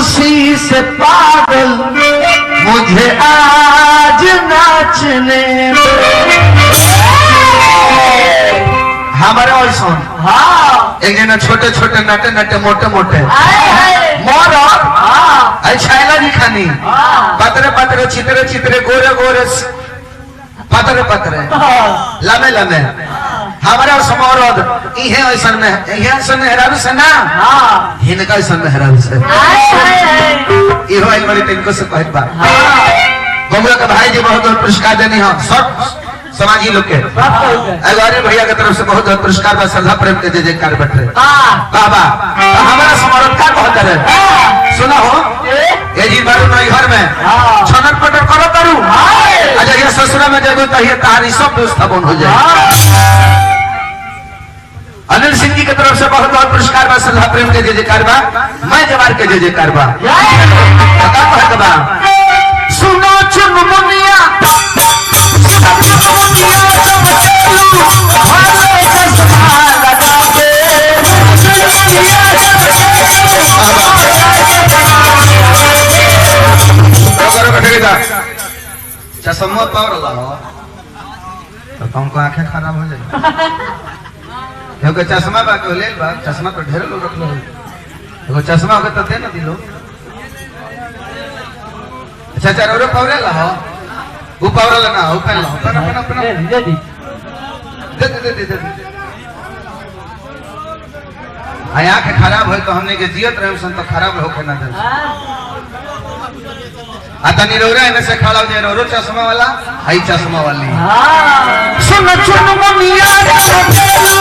खुशी से पागल मुझे आज नाचने हमारे और सुन। हाँ एक जना छोटे छोटे नटे नटे मोटे मोटे मोर छैला जी खानी पतरे पतरे चितरे चितरे गोरे गोरे पतरे पतरे लमे लमे हमारे और समौरद इहे ऐसन में इहे ऐसन मेहरारू से ना हिनका ऐसन मेहरारू से इहो आइल बड़ी तिनको से कहत बा बबुआ के भाई जी बहुत बहुत पुरस्कार देनी हो सब समाजी लोग के अगवारी भैया के तरफ से बहुत बहुत पुरस्कार बा श्रद्धा प्रेम के जय जयकार बैठे बाबा हमारा समौरद का कहत है सुना हो ये जी बारू नहीं घर में छनर पटर करो करू अच्छा ये ससुरा में जब तहिए तारी सब व्यवस्था बन हो जाए। अनिल सिंह जी की तरफ से बहुत बहुत पुरस्कार बा श्रद्धा प्रेम के जय जयकार बा मैं जवार के जय जयकार बा सुनो चुनमुनिया चश्मा पावर तो तुमको आंखें खराब हो जाए क्योंकि चश्मा बा के ले बा चश्मा तो ढेर लोग रख लो देखो चश्मा होगा तो दे ना दिलो अच्छा चार और पावरे ला हो वो पावरे ला ना हो पहन लो अपना दे आंखें खराब हो तो हमने के जियत रहे सन तो खराब हो के ना दे आता निरोरा है से खड़ा हो जाए रो चश्मा वाला हाई चश्मा वाली सुन चुन मुनिया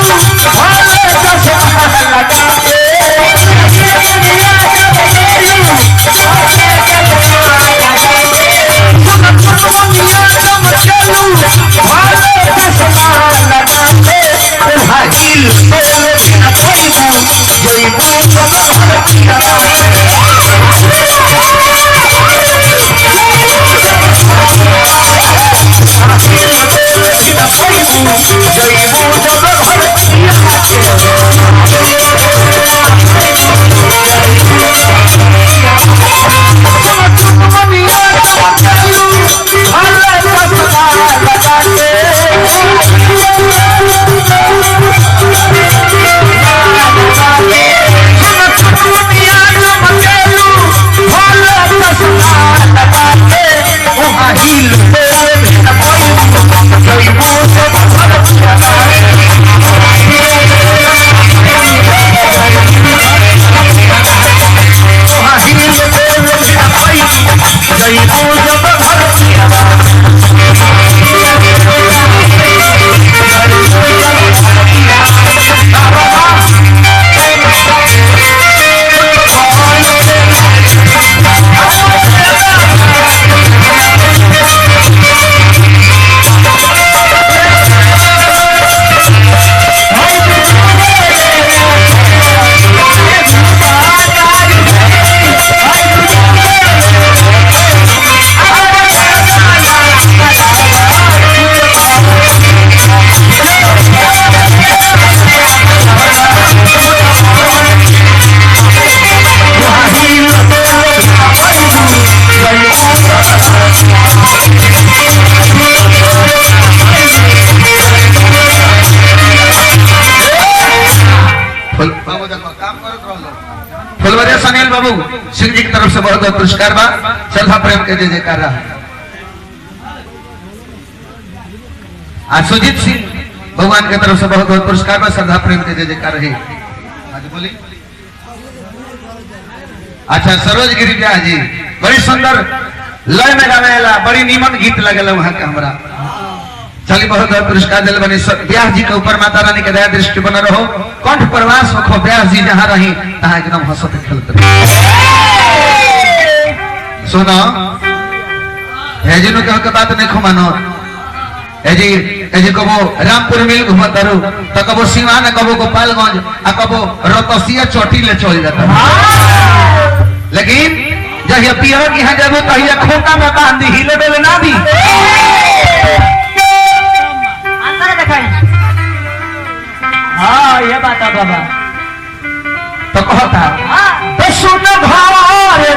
अनिल बाबू सिंह जी की तरफ से बहुत बहुत पुरस्कार बा श्रद्धा प्रेम के जय जयकार रहा। आज सुजीत सिंह भगवान की तरफ से बहुत बहुत पुरस्कार बा श्रद्धा प्रेम के जय जयकार रही। आज बोली अच्छा सरोज गिरी ब्याह जी बड़ी सुंदर लय में गावेला बड़ी नीमन गीत लगेला वहां का हमरा चली बहुत बहुत पुरस्कार दिल बनी ब्याह जी के ऊपर माता रानी के दया दृष्टि बना रहो कंठ प्रवास हो ब्याह जी जहां रही तहां एकदम हंसते खेलते सुनो हेजिनो के बात नहीं खो मानो एजी कबो रामपुर मिल घुमत रो तो कबो सिवान कबो गोपालगंज आ कबो रतसिया चोटी ले चल जाता लेकिन जहिया पियर की यहां जाबो तहिया खोटा में बांध दी हिले बेले ना दी अंदर देखाई हां ये बात है बाबा तो कहता तो सुन भारे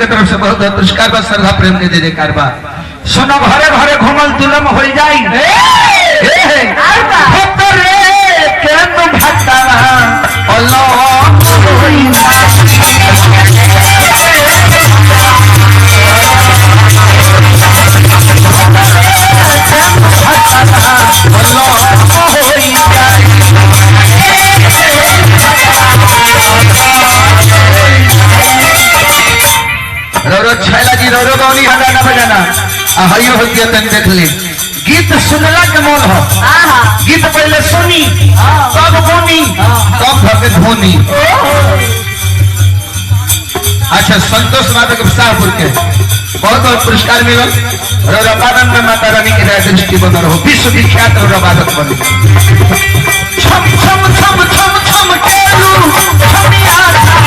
के तरफ से बहुत बहुत पुरस्कार बा, श्रद्धा प्रेम के दे कारबा। सुनो घरे घरे घूमल दुलम हो जाई छैला जी रो गौनी हजाना बजाना हयो होती तन देख ले। गीत सुनला के मोल हो, गीत पहले सुनी तब बोनी तब भगे धोनी। अच्छा संतोष माधव शाहपुर के बहुत बहुत पुरस्कार मिलल। रौराबादन में माता रानी के दया दृष्टि बनल हो, विश्व विख्यात रौराबादक बने। छम छम छम छम छम केलू छमिया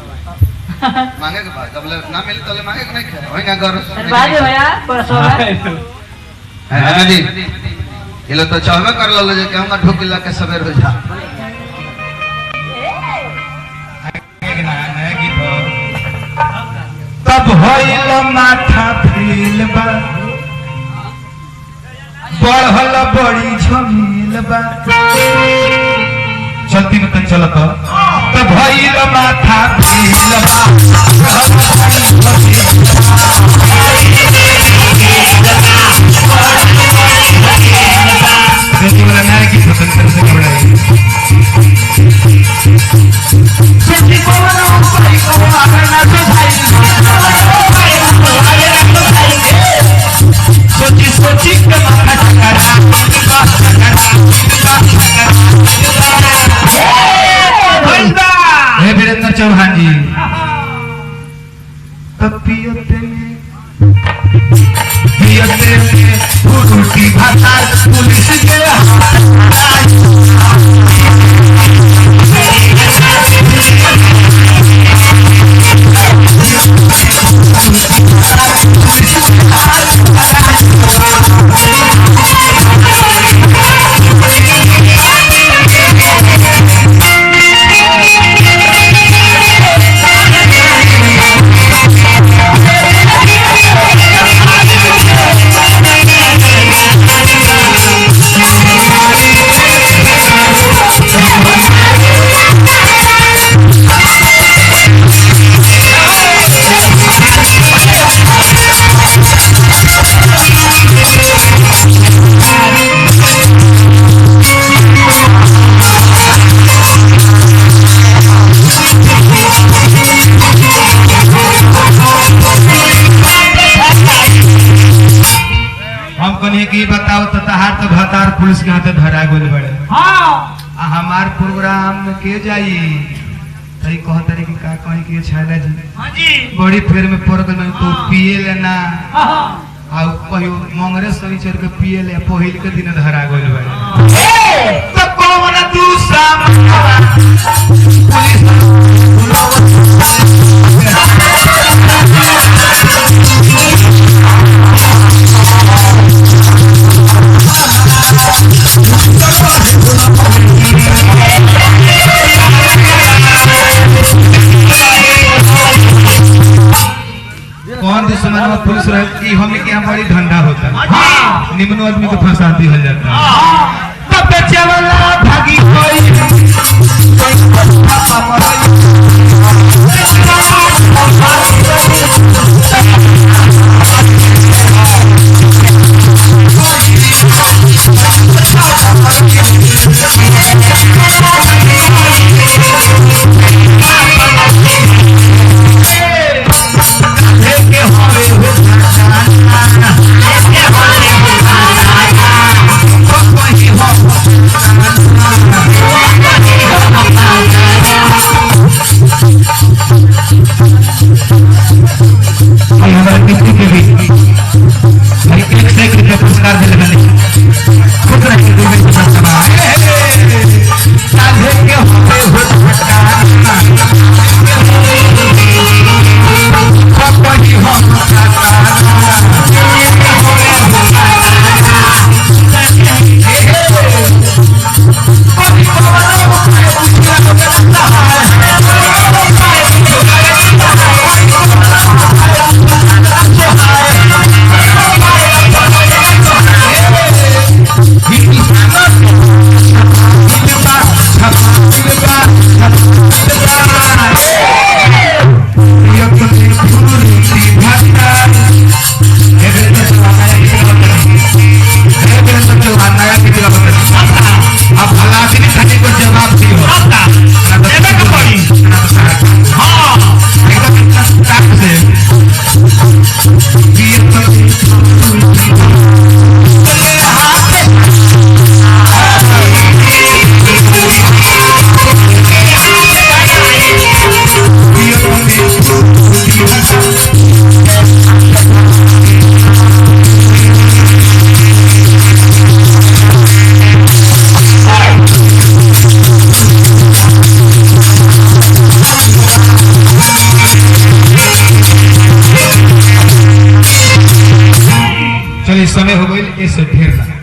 मांगे के बाद जब ना मिले तो मांगे के नहीं खाए वही ना कर बाद भैया परसों है जी ये लो तो चाहबे कर लो जे कहूंगा ढोकिला के सवेर हो जा नया गीत तब होइल माथा फील बा बढ़ल बड़ी झमील बा चलती में तन चलत तो भइल माथा फील बा देखी वाला नया की स्वतंत्र से घबराई सोची कोवनो कोई को आना तो भाई सोची सोची के माथा टकरा हे वीरेंद्र चौहान जी पियते फुरुटी भाषा पुलिस के की बताओ तो तहार तो भतार पुलिस के हाथे धरा गोल बड़े हमार प्रोग्राम में के जाई तई कह तरी की का कहीं के छैला जी हां जी बड़ी फेर में पड़ गए तो पिए लेना आ कहियो मंगरे सही चढ़ के पिए ले पहिल के दिन धरा गोल बड़े तो कौन दूसरा कौन दुश्मन में पुलिस रहती हमने के यहाँ बड़ी धंधा होता है निम्न आदमी को फंसाती हो जाता है तब बेचे वाला भागी कोई समय हो गई, ऐसे ढेर